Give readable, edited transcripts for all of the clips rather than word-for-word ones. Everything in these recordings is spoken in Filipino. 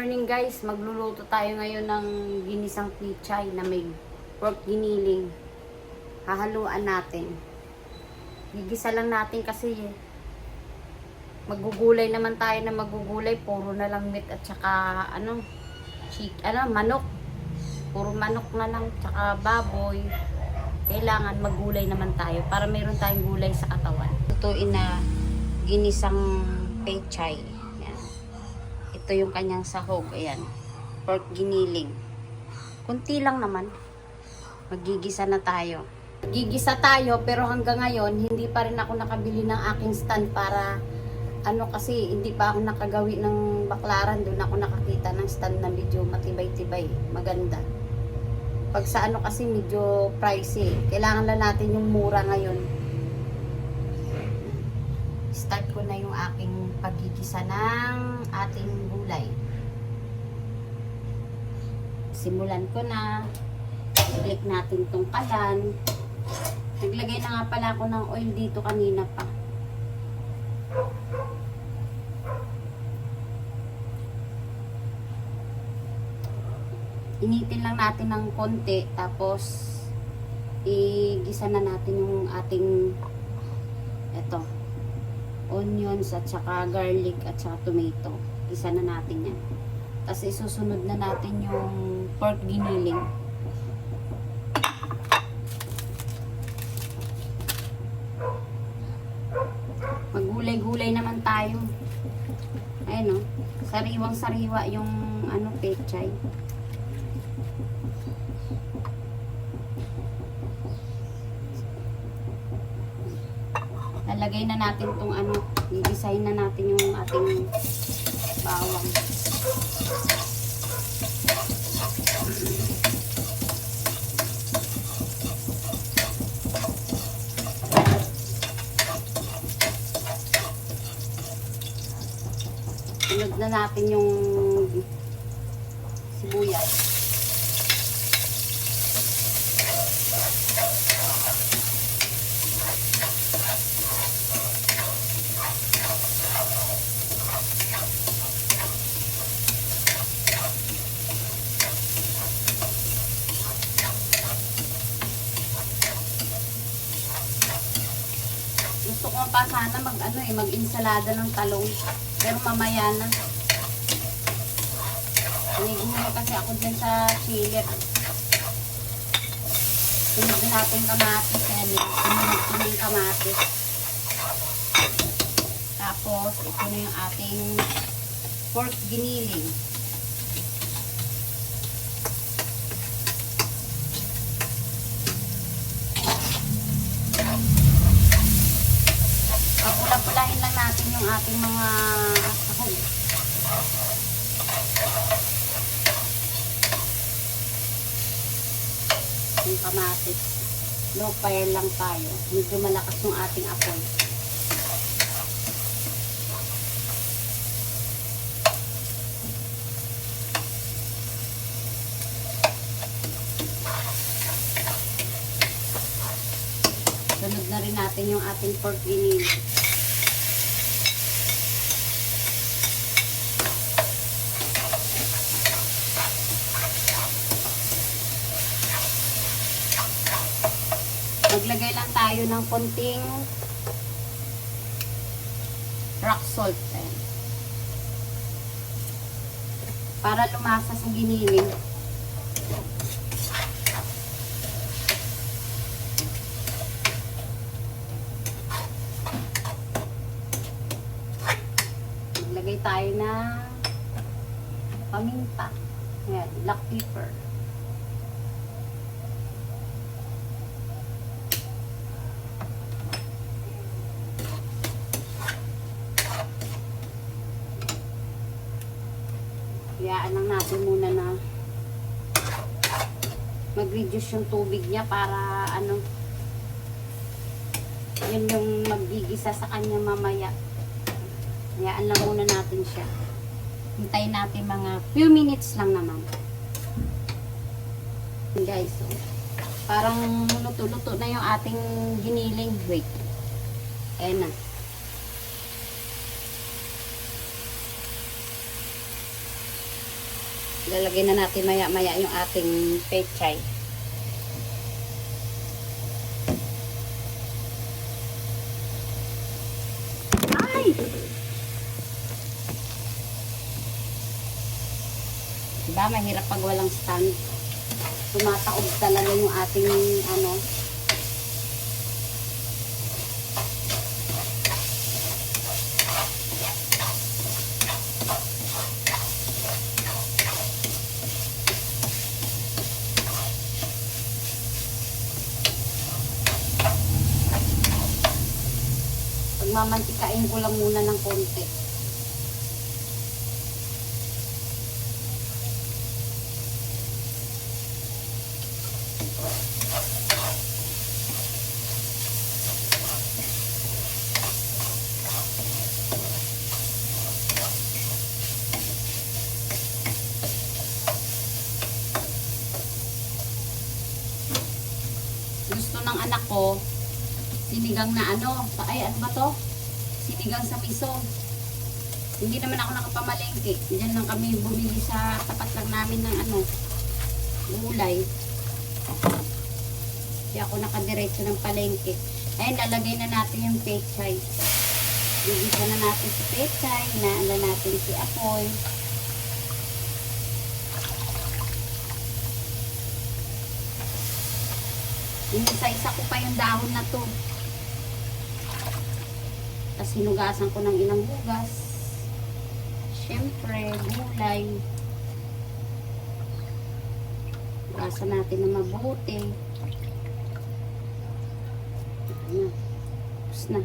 morning guys, magluluto tayo ngayon ng ginisang pichay na may pork giniling. Hahaluan natin. Gigisa lang natin kasi magugulay naman tayo na magugulay. Puro na lang meat at saka manok. Puro manok na lang tsaka baboy. Kailangan maggulay naman tayo para mayroon tayong gulay sa katawan. Lutuin na ginisang pechay. Ito yung kanyang sahog. Ayan. Pork giniling. Kunti lang naman. Magigisa na tayo. Gigisa tayo pero hanggang ngayon hindi pa rin ako nakabili ng aking stand para kasi hindi pa ako nakagawi ng baklaran. Doon ako nakakita ng stand na medyo matibay-tibay. Maganda. Pag sa kasi medyo pricey. Kailangan lang natin yung mura ngayon. Start ko na yung aking pagigisa ng ating gulay. Simulan ko na. I-click natin tong kalan. Naglagay na nga pala ako ng oil dito kanina pa. Initin lang natin ng konti. Tapos igisa na natin yung ating onions at saka garlic at saka tomato. Isa na natin yan. Tapos isusunod na natin yung pork giniling. Maggulay-gulay naman tayo. Ayan sariwang-sariwa yung pechay. Lalagay na natin itong i-design na natin yung ating bawang. Sunod na natin yung sibuyas. Gusto ko pa sana mag-insalada ng talong. Pero mamaya na. Nagiging kasi ako dyan sa chiller. Sunod natin kamatis. Sunod yung kamatis. Tapos, ito na yung ating pork giniling. Pula-pulahin lang natin yung ating mga sahog. Yung kamatis. Low fire lang tayo. Medyo malakas yung ating apoy. Sunod na rin natin yung ating pork giniling. Maglagay lang tayo ng konting rock salt. Para lumasa sa giniling. Maglagay tayo ng paminta. Ayan, black pepper. Hayaan lang natin muna na mag-reduce yung tubig niya para yun yung magigisa sa kanya mamaya. Hayaan lang muna natin siya. Hintayin natin mga few minutes lang naman. Guys, parang luto-luto na yung ating giniling. Wait. Ayan na. Lalagay na natin maya-maya yung ating pechay. Ay! Diba, mahirap pag walang stand. Tumataob talaga yung ating ano. Pagmamantikain ko lang muna ng konti. Gusto ng anak ko sinigang na ano, ay ano ba to? Sinigang sa miso. Hindi naman ako nakapamalengke. Diyan lang kami bumili sa tapat lang namin ng ano, gulay. Hindi ako nakadiretso ng palengke. Ayun, lalagay na natin yung pechay. Gigisa na natin si pechay. Inaala natin si apoy. Inisa-isa ko pa yung dahon na to. Tapos hinugasan ko ng ilang hugas. Siyempre, gulay. Hugasan natin na mabuti. Ayan. Tapos na.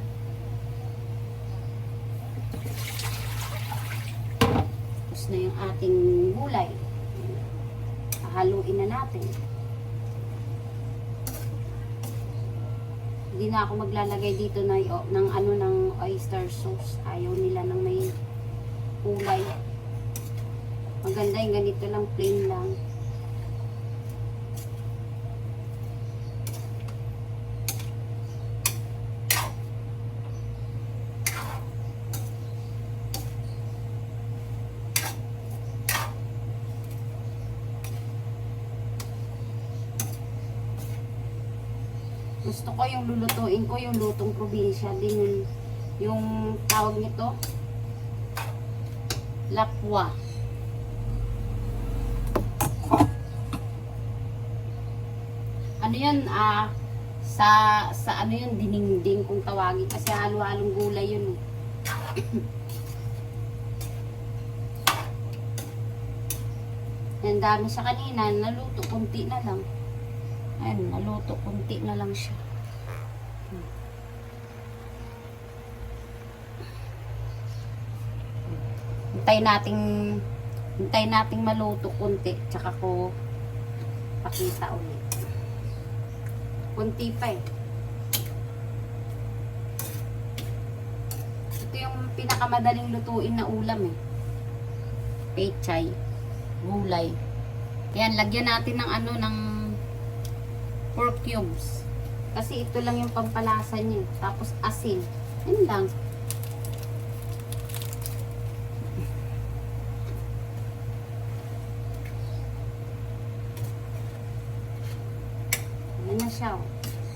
Tapos na yung ating gulay. Haluin na natin. Hindi na ako maglalagay dito na ng ano ng oyster sauce. Ayaw nila ng may kulay. Maganda yung ganito lang, plain lang. Gusto ko yung lulutuin ko, yung lutong probinsya din yung tawag nito, lapwa. Ano yan, sa ano yun, diningding kung tawagin, kasi halo-halong gulay yun. Yan, dami sa kanina, naluto, kunti na lang. Ayun, naluto, kunti na lang siya. Hintayin nating maluto kunti, tsaka ko pakita ulit. Kunti pa eh. Ito yung pinakamadaling lutuin na ulam eh. Pechay, gulay. Yan, lagyan natin ng ano, ng pork cubes. Kasi ito lang yung pampalasa niya. Tapos asin. Yan lang. Yan na siya.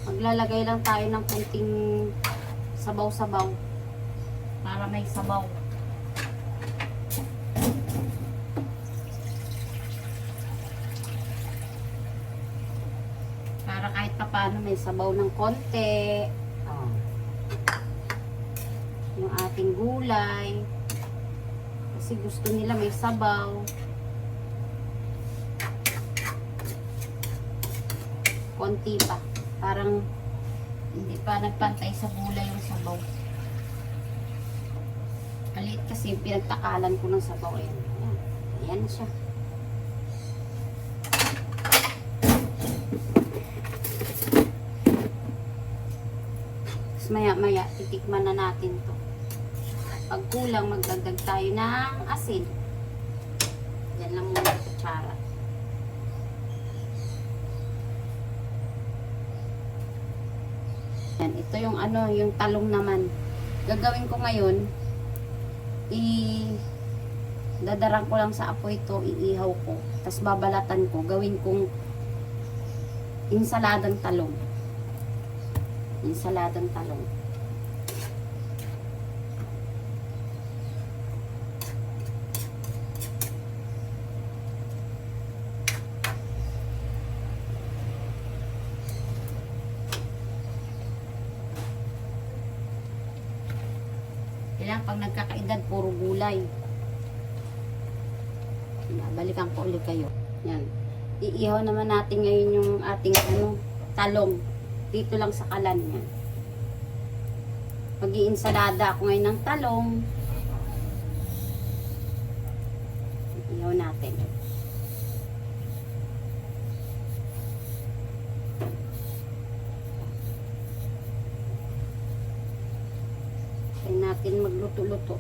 Maglalagay lang tayo ng kunting sabaw-sabaw. Para may sabaw. Kahit pa paano may sabaw ng konti. Yung ating gulay. Kasi gusto nila may sabaw. Konti pa. Parang hindi pa nagpantay sa gulay yung sabaw. Kalit kasi pinagtakalan ko ng sabaw. Ayan, ayan na siya. Maya-maya, titikman na natin to. Pag kulang, magdagdag tayo ng asin. Yan lang muna kutsara. Yan, ito yung ano, yung talong naman. Gagawin ko ngayon, Dadarang ko lang sa apoy ito, iihaw ko. Tapos babalatan ko, gawin kong insaladang talong. Insaladang talong. Kailangan pag nagkakaedad, puro gulay. Balikan ko ulit kayo. Yan. Iihaw naman natin ngayon yung ating talong. Dito lang sa kalan yan. Mag-iinsalada ako ngayon ng talong. Iihaw natin. Kaya natin magluto-luto.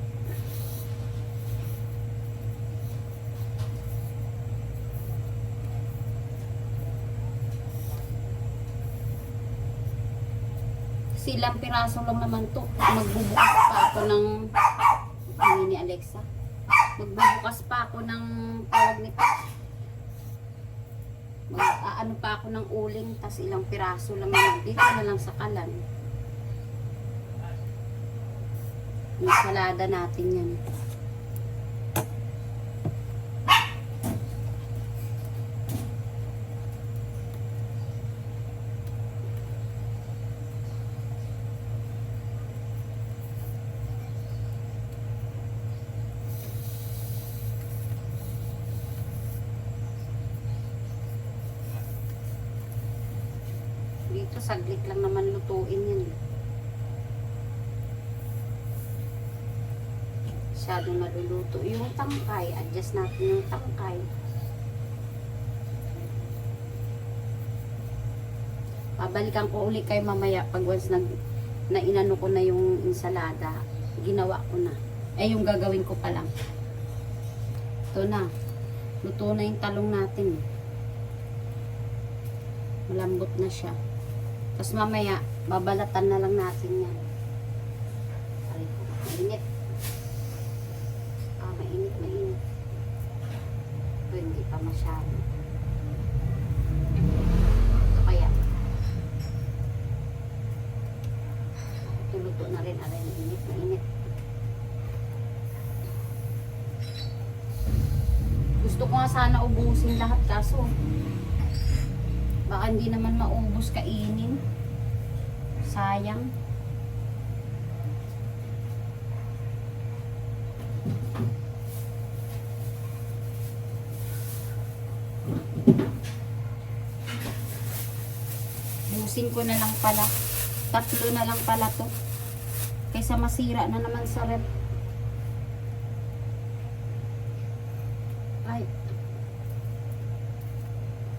Silang piraso lang naman to. Magbubukas pa ako ng ni Alexa. Magbubukas pa ako ng tawag nito. Mag-aano pa ako ng uling, tas ilang piraso lang naman. Dito na lang sa kalan. Yung salada natin yan. Dito saglit lang naman lutuin yan. Masyadong naluluto yung tangkay. Adjust natin yung tangkay. Pabalikan ko ulit kayo mamaya pag once na inano ko na yung ensalada. Ginawa ko na. Yung gagawin ko pa lang. Ito na. Luto na yung talong natin. Malambot na siya. Tapos mamaya, babalatan na lang natin yan. Aray ko, mainit. Mainit. Ito, hindi pa masyado. Ito kaya. Tuluto na rin. Aray, mainit. Gusto ko nga sana ubusin lahat kaso baka hindi naman maubos kainin. Sayang. Busin ko na lang pala. 3 na lang pala to. Kaysa masira na naman sa rep. Ay.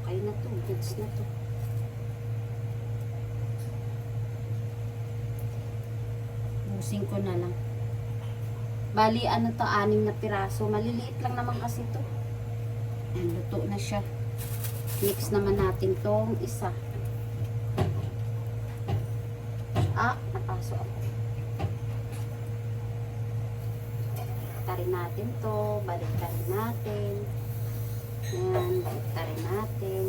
Okay na to. Goods na to. Busin ko na lang. Bali, ano to, 6 na piraso. Maliliit lang naman kasi to. Ayan, luto na siya. Mix naman natin tong isa. Napaso ako. Tarin natin to. Balik-tarin natin. Ayan, balik-tarin natin.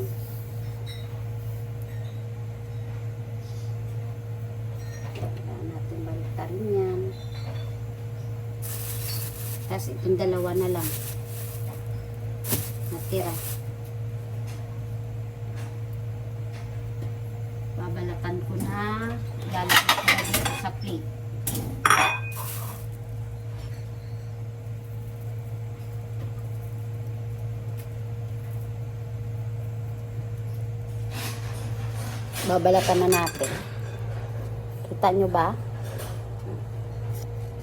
Ayan natin balik-tarin yan. Tapos itong dalawa na lang natira. Babalatan ko na. Lalagay ko na dito sa plate. Babalatan na natin. Kita nyo ba?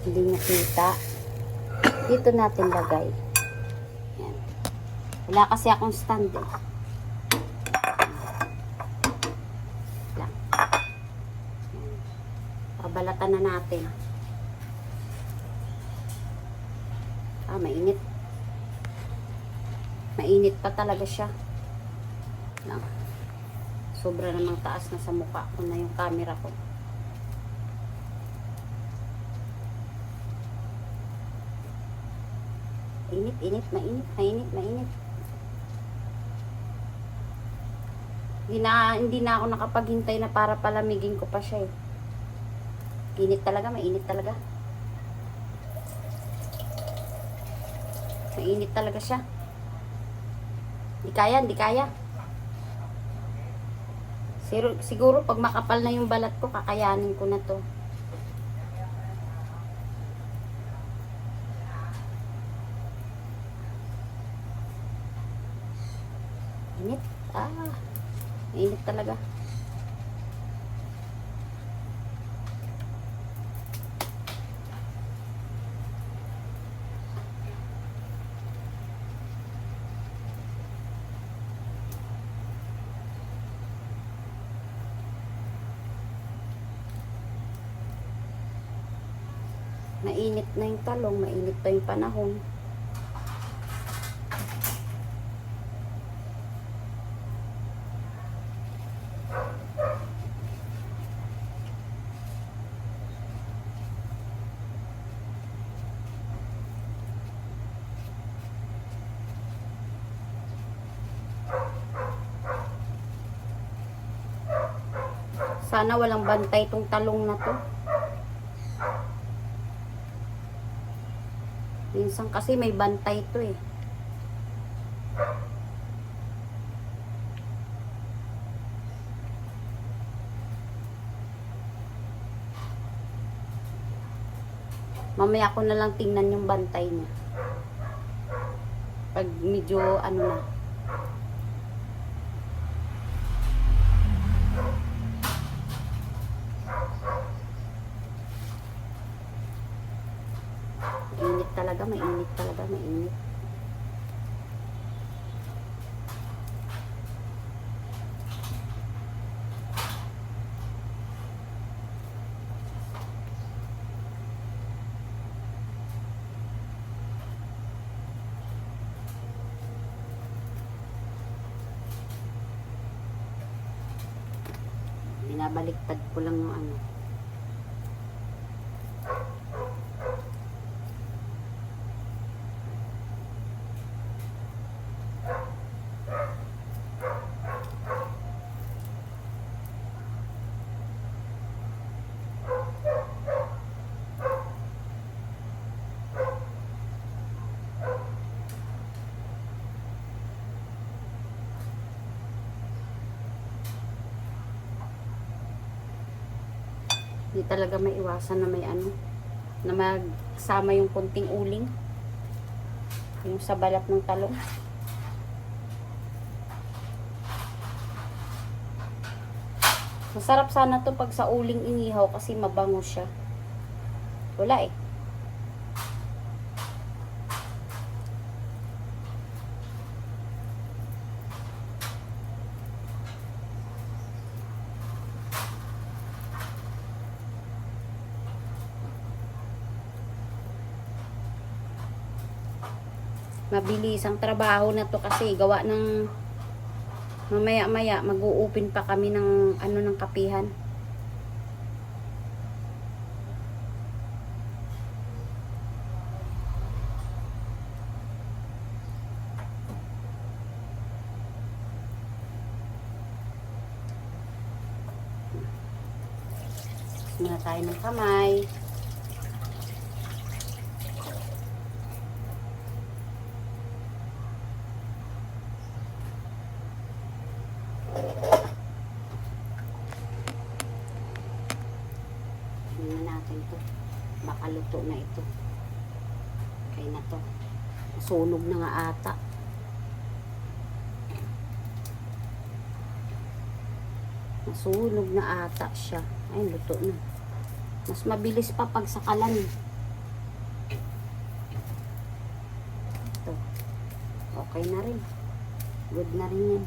Hindi nakita. Dito natin lagay. Yan. Wala kasi akong stand eh. Lang. Babalatan na natin. Mainit. Mainit pa talaga siya. Lang. Sobra namang taas na sa mukha ko na yung camera ko. Init, init, mainit, mainit, mainit. Hindi na ako nakapaghintay na para palamigin ko pa siya eh. Init talaga, mainit talaga. Mainit talaga siya. Hindi kaya, hindi kaya. Siguro pag makapal na yung balat ko, kakayanin ko na to. Init. Init talaga. Mainit na yung talong, mainit pa yung panahon. Sana walang bantay tong talong na to. Minsan kasi may bantay to eh. Mamaya ko na lang tingnan yung bantay niya. Pag medyo ano na. Mainit talaga, mainit talaga, mainit. Binabaliktad ko lang yung ano. Hindi talaga maiwasan na may ano, na magsama yung kunting uling yung sa balat ng talong. Masarap sana to pag sa uling inihaw kasi mabango siya. Wala eh. Mabilis ang trabaho na to kasi gawa ng mamaya-maya mag-uupin pa kami ng ano ng kapihan. Muna tayo ng kamay. Tingnan natin to. Baka luto na ito. Okay na to. Sunog na nga ata. Nasunog na ata siya. Ay, luto na. Mas mabilis pa pag sakalan. Ito. Okay na rin. Good na rin yan.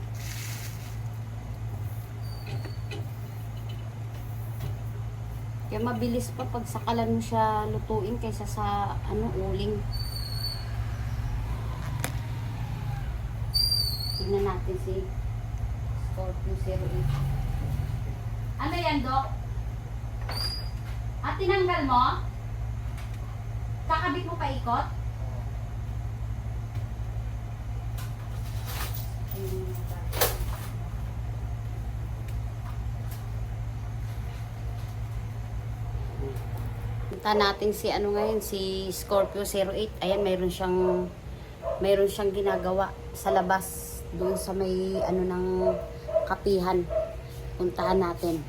Kaya mabilis pa pag sakalan mo siya lutuin kaysa sa ano, uling. Tingnan natin si Scorpio 08. Ano yan, Dok? At tinanggal mo? Kakabit mo pa ikot? Punta natin si ano ngayon, si Scorpio 08. Ayan, mayroon siyang ginagawa sa labas doon sa may ano ng kapihan. Puntahan natin.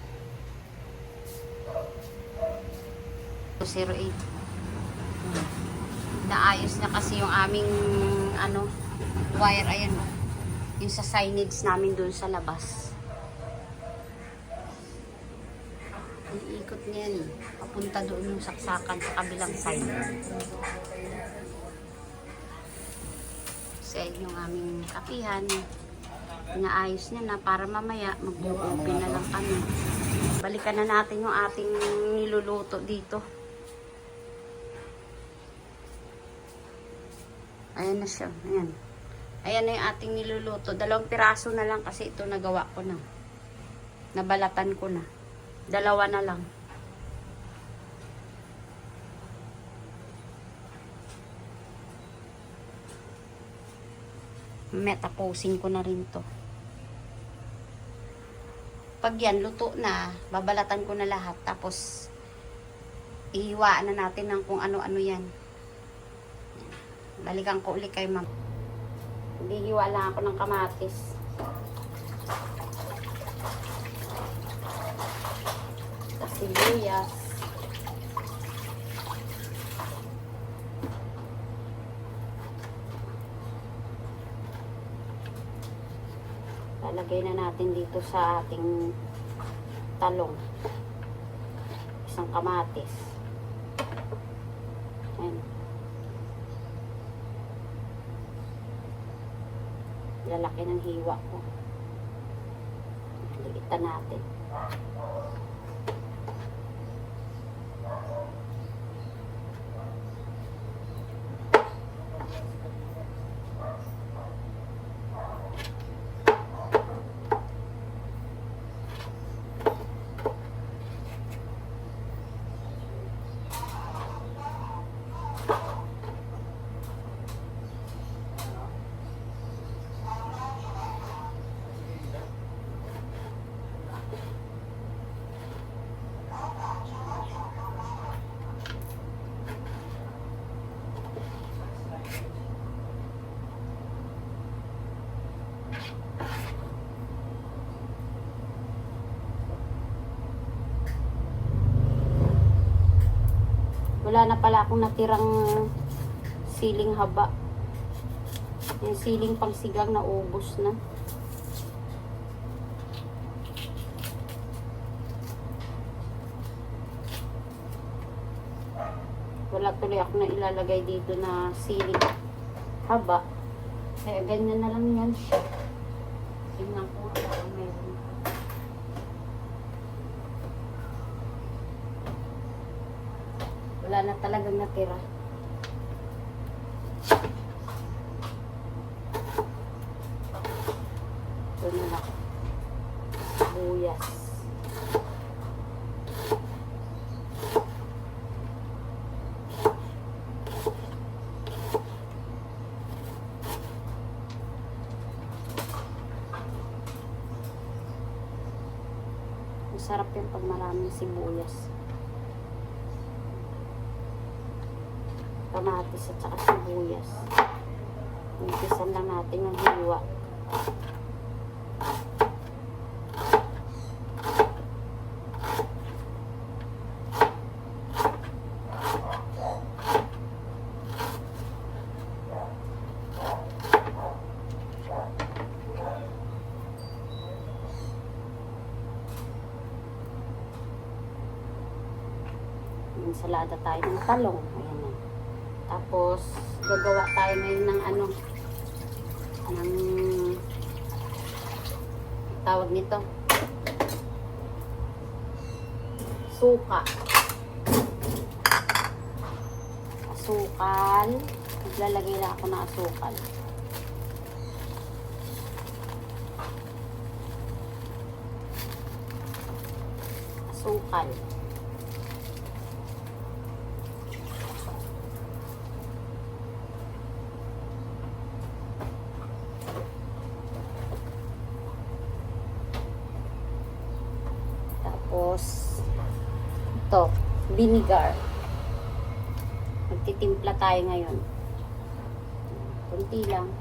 08. Naayos na kasi yung aming ano wire, ayan, yung sa signage namin doon sa labas. Iikot niya yan, papunta doon yung saksakan sa kabilang side. Sa yung aming kapihan, inaayos niya na para mamaya mag-open na lang kami. Balikan na natin yung ating niluluto dito. Ayan na siya. Ayan. Ayan na yung ating niluluto. 2 piraso na lang kasi ito nagawa ko na. Nabalatan ko na. 2 na lang. Metaposing ko na rin to. Pag yan, luto na, babalatan ko na lahat. Tapos, ihiwaan na natin ng kung ano-ano yan. Balikan ko ulit kay ma'am. Hiwa lang ako ng kamatis. Sibuyas. Lalagay na natin dito sa ating talong. Isang kamatis. Ayan. Lalaki ng hiwa ko. Liitan natin. Wala na pala akong natirang siling haba. Yung siling pangsigang na ubos na. Wala tuloy ako na ilalagay dito na siling haba. Kaya ganyan na lang yan siya. Tingnan ko kung meron. Wala na talagang natira. Ito na lang. Sibuyas. Masarap yung pag maraming sibuyas. Kamatis at saka sibuyas. Umpisan lang natin ang hiwa. Ensalada tayo ng talong. Ayan na. Tapos, gagawa tayo ngayon ng ano, ng tawag nito, suka. Asukal. Maglalagay lang ako ng asukal. Asukal. Tapos, ito, vinegar. Magtitimpla tayo ngayon. Kunti lang.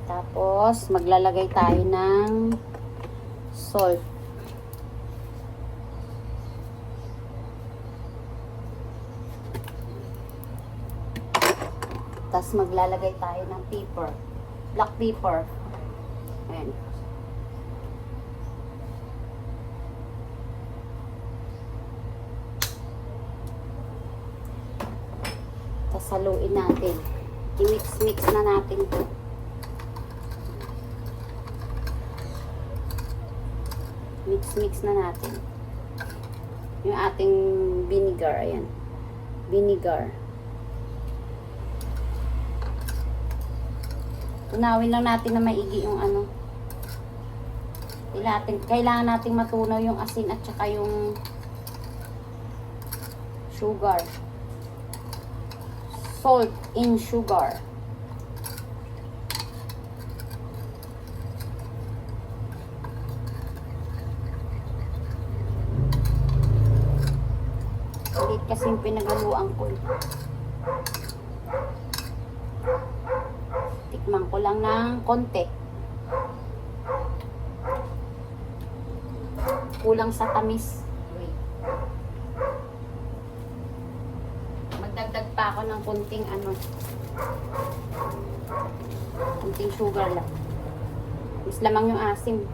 Tapos, maglalagay tayo ng salt. Tapos, maglalagay tayo ng pepper. Black pepper. Ayan. Tapos, haluin natin. I-mix-mix na natin ito. Mix-mix na natin. Yung ating vinegar. Ayan. Vinegar. Tunawin lang natin na maigi yung ano. Kailangan natin matunaw yung asin at saka yung sugar. Salt in sugar. Ulit kasi yung pinagaluan ko. Tikman ko lang ng konti. Kulang sa tamis. Wait. Magdagdag pa ako ng konting ano. Konting sugar lang. Mas lamang yung asim.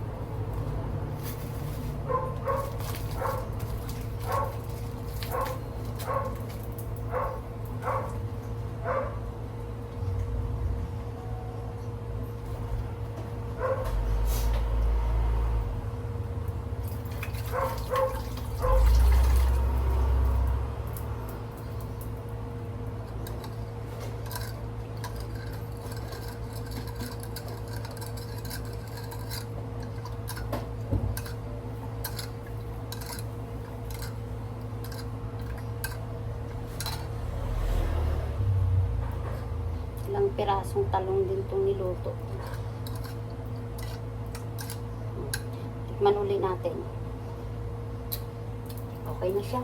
Ilang pirasong talong din itong niluto. Tikman uli natin. Okay na siya.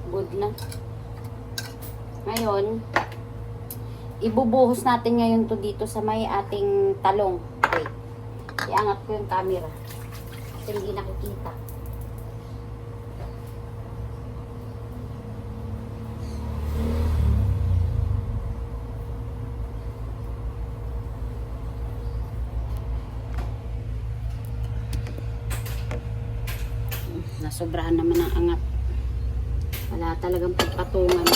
Good na. Ngayon, ibubuhos natin ngayon to dito sa may ating talong. Wait. Iangat ko yung camera. Kasi hindi nakikita. Nasobrahan naman ang angat. Wala talagang pagpatungan.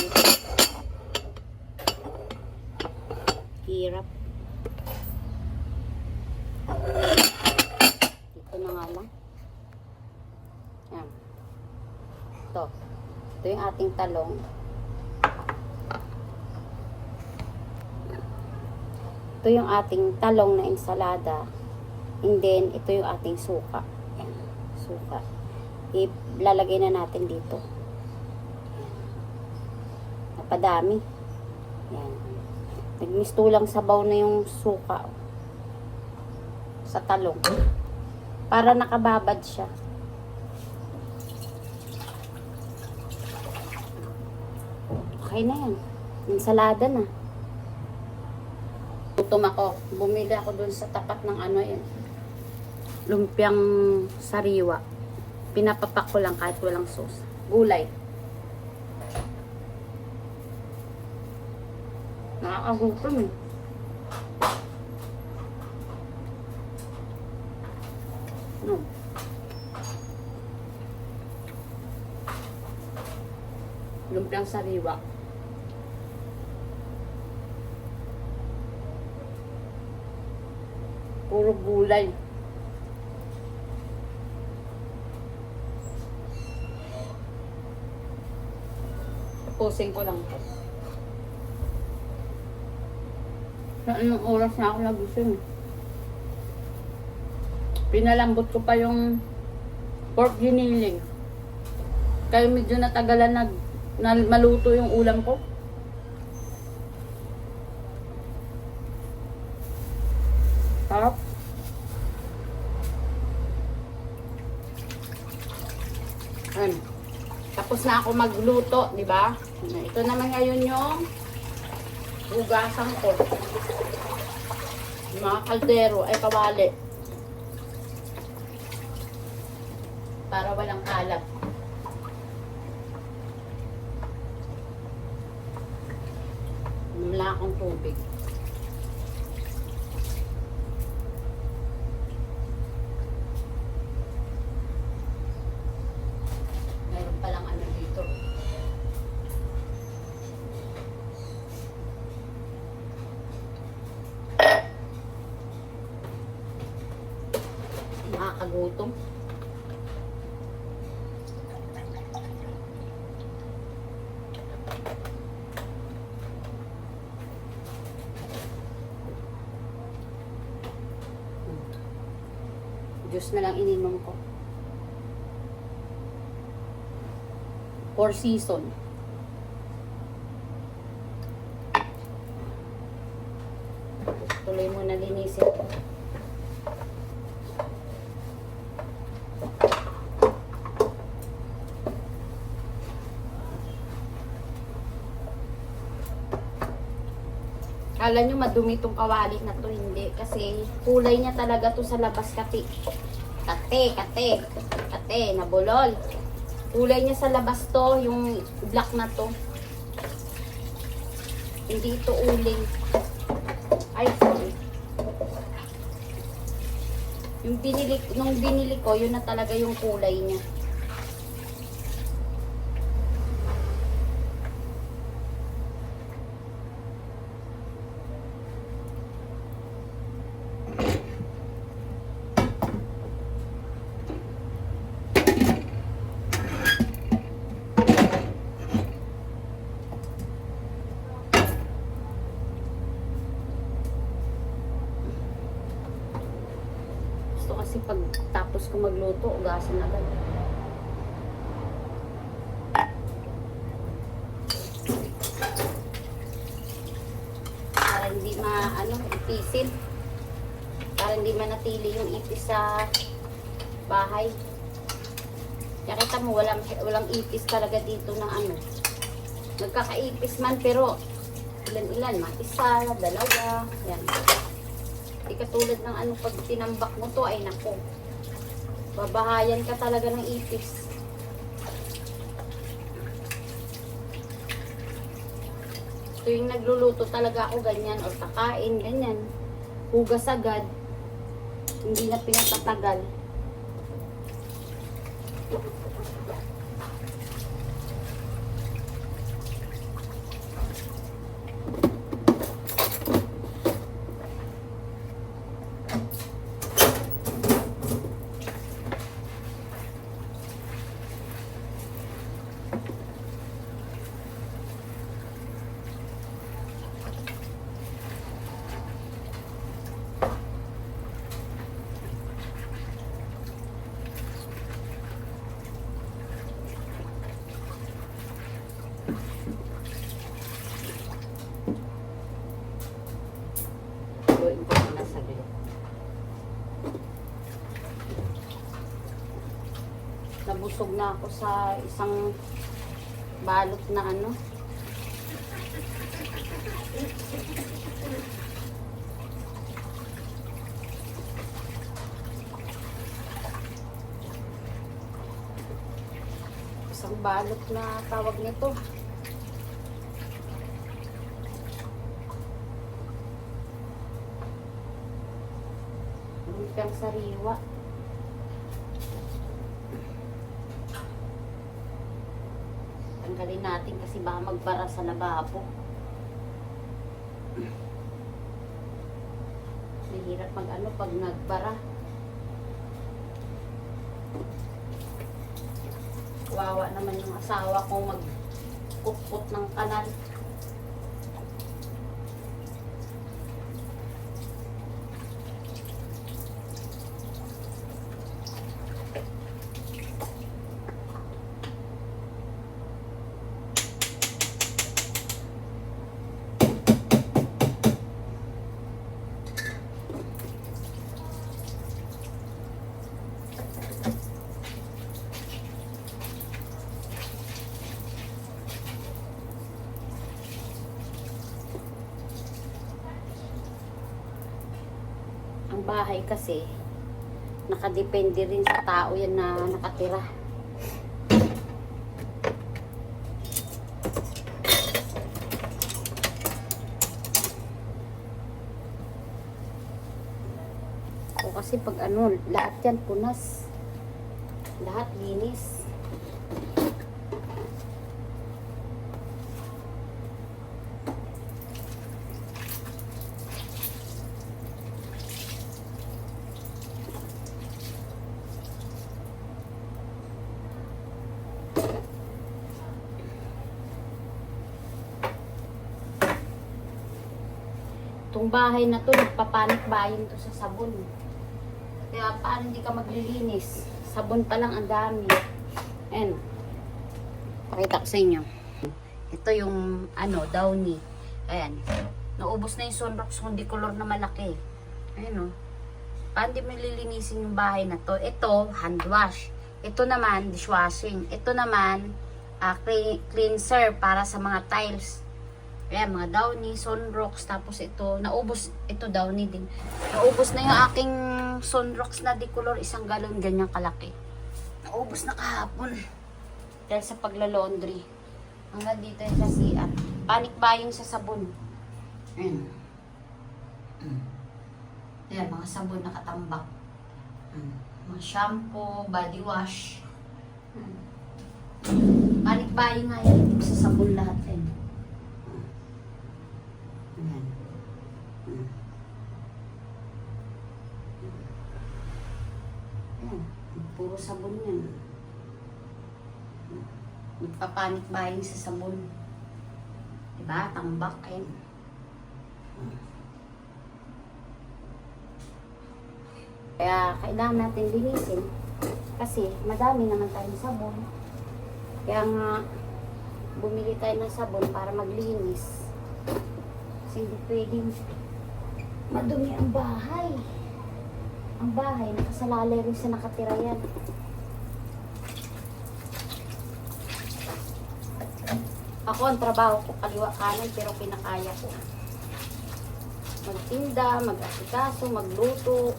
Hirap. Dito na nga lang. Yan. Ito. Ito yung ating talong. Ito yung ating talong na ensalada. And then, ito yung ating suka. Yan. Suka. Ilalagay na natin dito. Napadami. Yan. Nagmisto lang sabaw na yung suka sa talong. Para nakababad siya. Okay na yan. Ensalada na. Gutom ako. Bumili ako dun sa tapat ng ano yan. Lumpiang sariwa. Pinapapak ko lang kahit walang sauce. Gulay. Nakakagutom eh. No. Lumpiang sariwa. Puro gulay. Tapusin ko lang po. Sa anong oras na ako nagising. Pinalambot ko pa yung pork giniling. Kaya medyo natagalan na maluto yung ulam ko. Sarap. Tapos na ako magluto, di ba? Ito naman ngayon yung hugasan ko. Yung mga kaldero, ay kawali. Para walang kalat. Wala akong tubig. Meron palang ano dito. Nakakagutom. Juice na lang ininom ko. 4 season. Tuloy mo na linisin ko. Kala nyo madumi itong kawali na to, hindi. Kasi kulay niya talaga to sa labas kati. Kate, nabulol. Kulay niya sa labas to, yung black na to. Hindi ito uling. Ay, sorry. Nung binili ko, yun na talaga yung kulay niya. Kasi pag tapos ko magluto, ugasan agad. Para hindi ipisin. Para hindi manatili yung ipis sa bahay. Kaya kita mo, walang ipis talaga dito ng ano. Nagkakaipis man, pero ilan-ilan, isa, dalawa, yan. Hindi katulad ng ano, pag tinambak mo to, ay nako. Babahayan ka talaga ng ipis. Tuwing nagluluto talaga ako ganyan, o kakain, ganyan. Hugas agad. Hindi na pinatatagal. Gawin ko muna saglit. Nabusog na ako sa isang balot na ano. Isang balot na tawag nito. Lumpiyang sariwa. Tanggalin natin kasi baka magbara sa lababo. Mahirap mag-ano pag nagbara. Wawa naman yung asawa kong magkukot ng kanal. bahay kasi nakadepende rin sa tao yan na nakatira. O kasi pag ano, lahat yan punas. Lahat linis. Itong bahay na to, nagpapanik bayan to sa sabon. Kaya paano hindi ka maglilinis? Sabon pa lang ang dami. Ayan. Pakita ko sa inyo. Ito yung ano, Downy. Ayan. Naubos na yung Sunrox kundi color na malaki. Ayan o. Paano di malilinisin yung bahay na to? Ito, hand wash. Ito naman, dishwashing. Ito naman, cleanser para sa mga tiles. Ayan, mga Downy, Sunrox, tapos ito, naubos, ito Downy din. Naubos na yung aking Sunrox na decolor, 1 galon, ganyan kalaki. Naubos na kahapon. Dahil sa pagla-laundry. Hanggang dito yung sa CR. Panic buying sa sabon. Ayan. Ayan, mga sabon nakatambak. Mga shampoo, body wash. Panic buying nga yan sa sabon lahat yan. Ayan. Ayan. Puro sabon yan. Nagpapanik buying sa sabon. Diba? Tambak. Ayan. Kaya kailangan natin linisin. Kasi madami naman tayong sabon. Kaya nga bumili tayo ng sabon para maglinis. Kasi hindi pwedeng madumi ang bahay. Ang bahay, nakasalalay rin sa nakatira yan. Ako, ang trabaho ko, kaliwa kanan, pero pinakaya ko. Magtinda, mag-asikaso, magluto.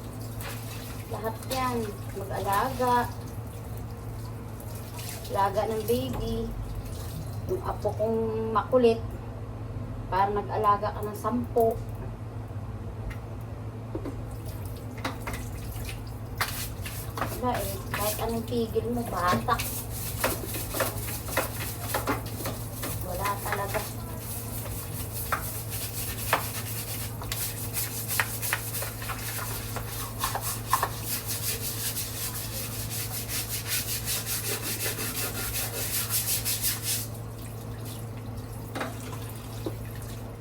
Lahat yan. Mag-alaga. Alaga ng baby. Yung apo kong makulit. Para nag-alaga ka ng 10. Wala eh. Kahit anong pigil mo, bata. Wala talaga.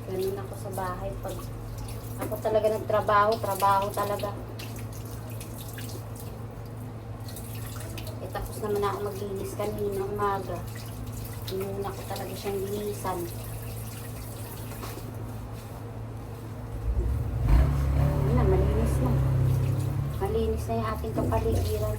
Ganun ako sa bahay. Pag ako talaga nagtrabaho, trabaho talaga. Tapos naman ako maglinis kanina umaga. Inuna ko talaga siyang linisan. Na, malinis na. Malinis na yung ating kapaligiran.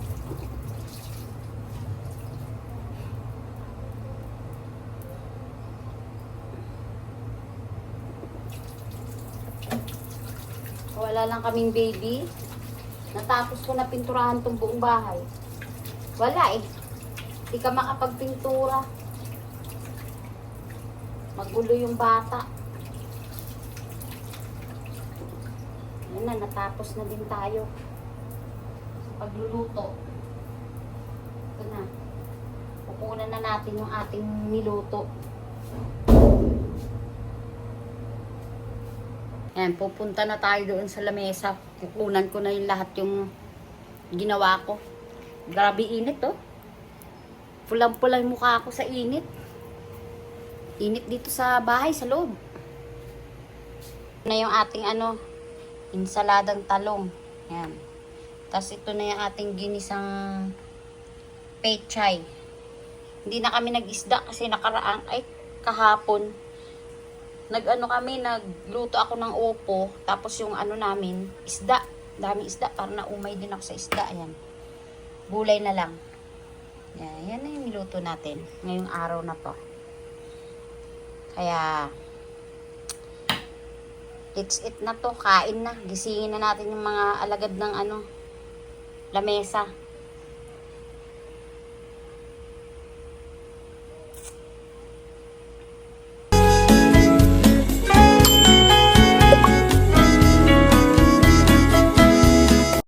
Wala lang kaming baby. Natapos ko na pinturahan tong buong bahay. Wala eh. Hindi ka makapagpintura. Magulo yung bata. Yan na, natapos na din tayo sa pagluluto. Ito na. Pupunan na natin yung ating niluto. Ayan, pupunta na tayo doon sa lamesa. Kukunan ko na yung lahat yung ginawa ko. Grabe init oh. Pulang-pulang mukha ako sa init. Init dito sa bahay, sa loob. Na yung ating ano, insaladang talong. Ayan. Tapos ito na yung ating ginisang pechay. Hindi na kami nag-isda kasi nakaraang, kahapon. Nagluto ako ng opo. Tapos yung ano namin, isda. Daming isda, para naumay din ako sa isda. Ayan. Gulay na lang. Yan na yung niluto natin ngayong araw na to. Kaya Let's eat na to. Kain na. Gisingin na natin yung mga alagad ng lamesa.